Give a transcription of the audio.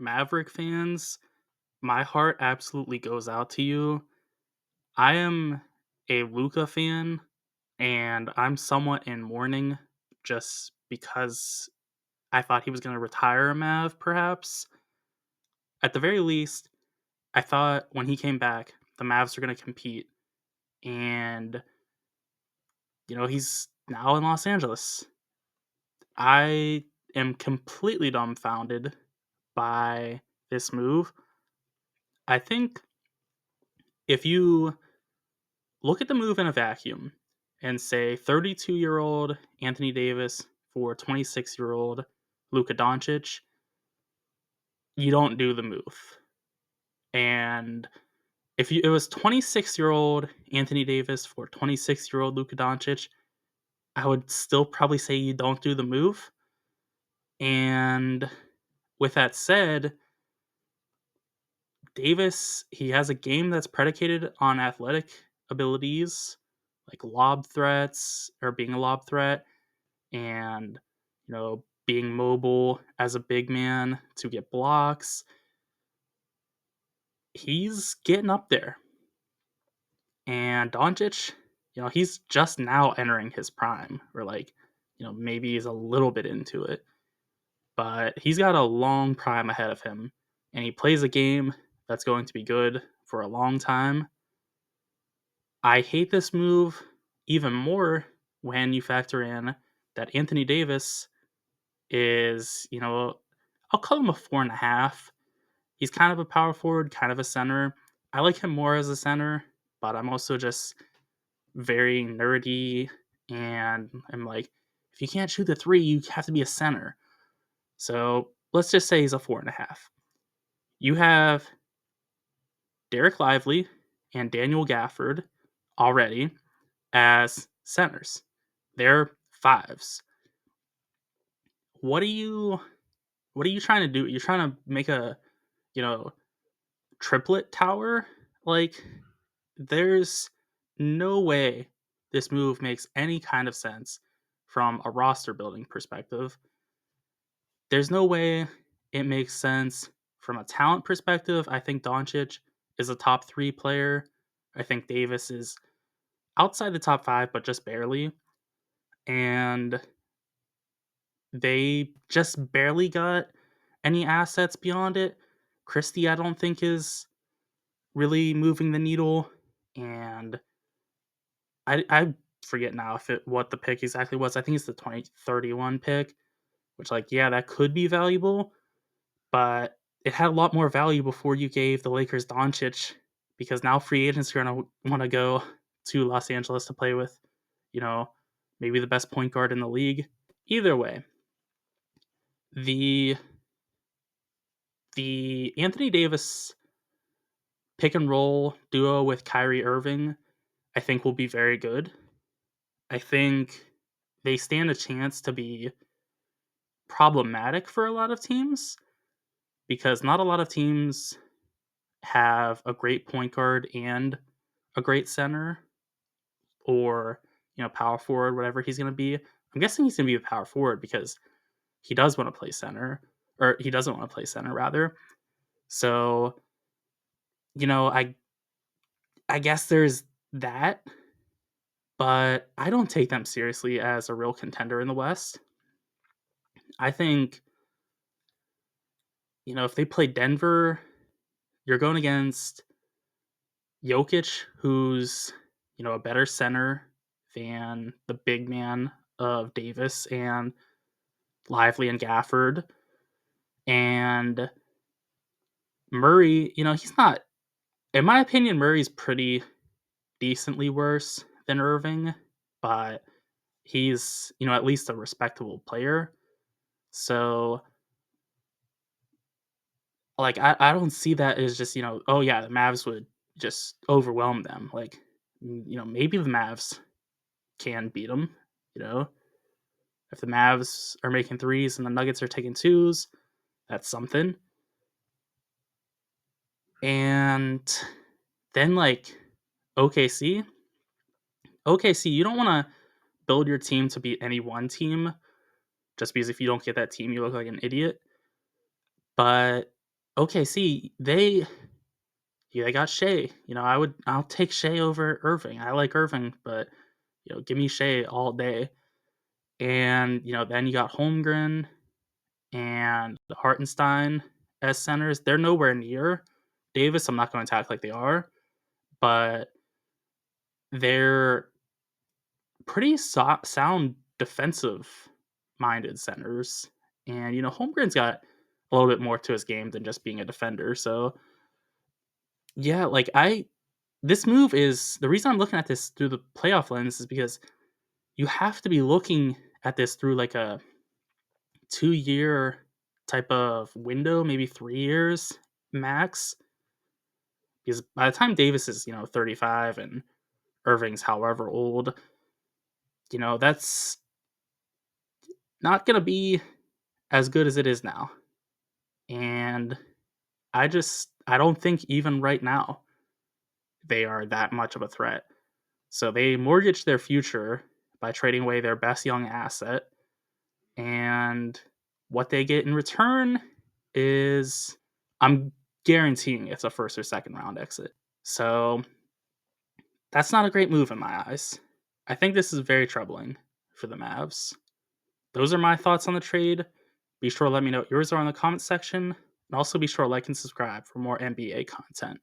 Maverick fans, my heart absolutely goes out to you. I am a Luka fan, and I'm somewhat in mourning just because I thought he was going to retire a Mav, perhaps. At the very least, I thought when he came back, the Mavs were going to compete. And, he's now in Los Angeles. I am completely dumbfounded by this move. I think if you look at the move in a vacuum and say 32-year-old Anthony Davis for 26-year-old Luka Doncic, you don't do the move. And if it was 26-year-old Anthony Davis for 26-year-old Luka Doncic, I would still probably say you don't do the move. And with that said, Davis, he has a game that's predicated on athletic abilities, like lob threats or being a lob threat, and being mobile as a big man to get blocks. He's getting up there. And Doncic, he's just now entering his prime, or maybe he's a little bit into it, but he's got a long prime ahead of him, and he plays a game that's going to be good for a long time. I hate this move even more when you factor in that Anthony Davis is, I'll call him a 4.5. He's kind of a power forward, kind of a center. I like him more as a center, but I'm also just very nerdy, and I'm like, if you can't shoot the three, you have to be a center. So let's just say he's a 4.5. You have Derek Lively and Daniel Gafford already as centers. They're fives. What are you trying to do? You're trying to make a, you know, triplet tower? Like, there's no way this move makes any kind of sense from a roster building perspective. There's no way it makes sense from a talent perspective. I think Doncic is a top 3 player. I think Davis is outside the top 5, but just barely. And they just barely got any assets beyond it. Christie, I don't think, is really moving the needle. And I forget now what the pick exactly was. I think it's the 2031 pick, which, yeah, that could be valuable, but it had a lot more value before you gave the Lakers Doncic, because now free agents are going to want to go to Los Angeles to play with, you know, maybe the best point guard in the league. Either way, the Anthony Davis pick and roll duo with Kyrie Irving, I think, will be very good. I think they stand a chance to be problematic for a lot of teams, because not a lot of teams have a great point guard and a great center, or power forward, whatever he's going to be. I'm guessing he's going to be a power forward because he does want to play center, or he doesn't want to play center rather. So, I guess there's that, but I don't take them seriously as a real contender in the West. I think, if they play Denver, you're going against Jokic, who's, a better center than the big man of Davis and Lively and Gafford. And Murray, he's not, in my opinion, Murray's pretty decently worse than Irving, but he's, at least a respectable player. So, I don't see that as just, oh yeah, the Mavs would just overwhelm them. Maybe the Mavs can beat them, if the Mavs are making threes and the Nuggets are taking twos, that's something. And then OKC, you don't want to build your team to beat any one team, just because if you don't get that team, you look like an idiot. But OKC, they got Shea. I'll take Shea over Irving. I like Irving, but give me Shea all day. And then you got Holmgren and Hartenstein as centers. They're nowhere near Davis. I'm not going to act like they are, but they're pretty sound defensive minded centers. And Holmgren's got a little bit more to his game than just being a defender. So yeah, this move is the reason I'm looking at this through the playoff lens is because you have to be looking at this through like a 2-year type of window, maybe 3 years max. Because by the time Davis is 35 and Irving's however old, that's not going to be as good as it is now. And I don't think even right now they are that much of a threat. So they mortgage their future by trading away their best young asset. And what they get in return is, I'm guaranteeing it's a first or second round exit. So that's not a great move in my eyes. I think this is very troubling for the Mavs. Those are my thoughts on the trade. Be sure to let me know what yours are in the comments section. And also be sure to like and subscribe for more NBA content.